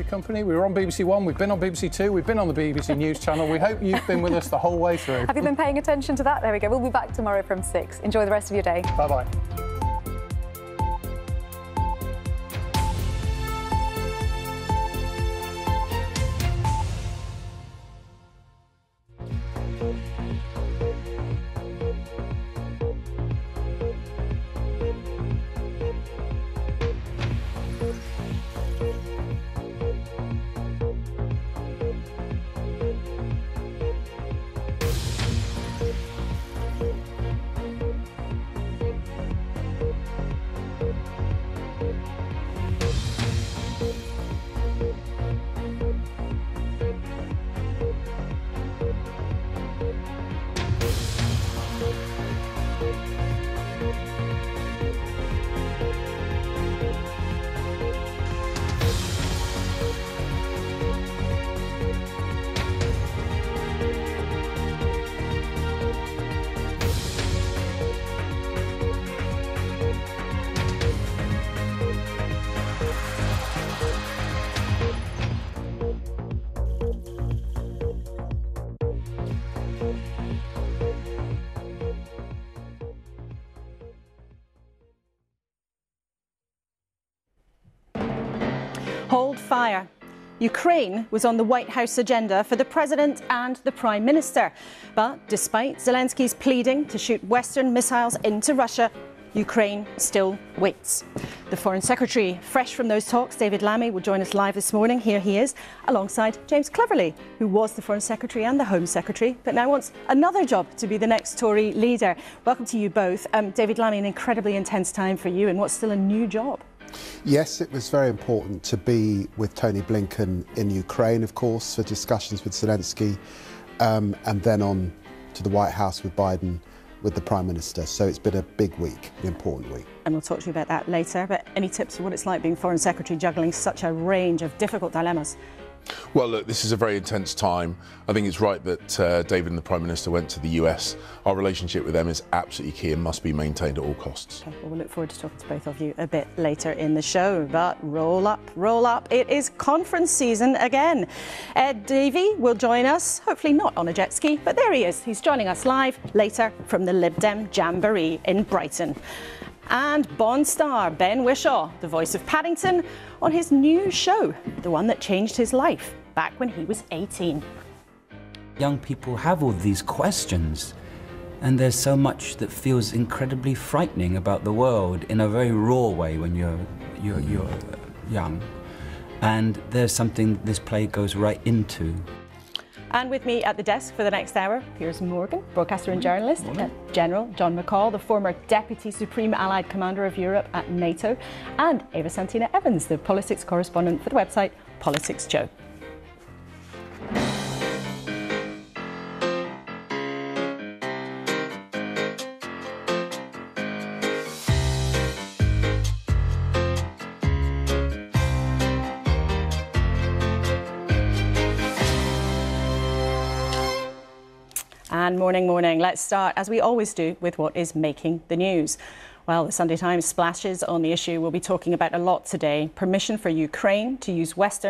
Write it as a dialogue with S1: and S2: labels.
S1: company. We were on BBC One, we've been on BBC Two, we've been on the BBC News channel. We hope you've been with us the whole way through.
S2: Have you been paying attention to that? There we go. We'll be back tomorrow from 6. Enjoy the rest of your day.
S1: Bye-bye.
S3: Hold fire. Ukraine was on the White House agenda for the President and the Prime Minister. But despite Zelensky's pleading to shoot Western missiles into Russia, Ukraine still waits. The Foreign Secretary, fresh from those talks, David Lammy, will join us live this morning. Here he is, alongside James Cleverly, who was the Foreign Secretary and the Home Secretary, but now wants another job to be the next Tory leader. Welcome to you both. David Lammy, an incredibly intense time for you and what's still a new job.
S4: Yes, it was very important to be with Tony Blinken in Ukraine, of course, for discussions with Zelensky, and then on to the White House with Biden, with the Prime Minister. So it's been a big week, an important week. And
S3: we'll talk to you about that later. But any tips for what it's like being Foreign Secretary, juggling such a range of difficult dilemmas?
S5: Well, look, this is a very intense time. I think it's right that David and the Prime Minister went to the US. Our relationship with them is absolutely key and must be maintained at all costs.
S3: Okay, well, we'll look forward to talking to both of you a bit later in the show. But roll up. It is conference season again. Ed Davey will join us, hopefully not on a jet ski, but there he is. He's joining us live later from the Lib Dem Jamboree in Brighton. And Bond star Ben Whishaw, the voice of Paddington, on his new show, the one that changed his life back when he was 18.
S6: Young people have all these questions, and there's so much that feels incredibly frightening about the world in a very raw way when you're young. And there's something this play goes right into.
S3: And with me at the desk for the next hour, Piers Morgan, broadcaster and journalist, General John McCall, the former Deputy Supreme Allied Commander of Europe at NATO, and Eva Santina Evans, the politics correspondent for the website Politics Joe. And morning. Let's start, as we always do, with what is making the news. Well, the Sunday Times splashes on the issue we'll be talking about a lot today. Permission for Ukraine to use Western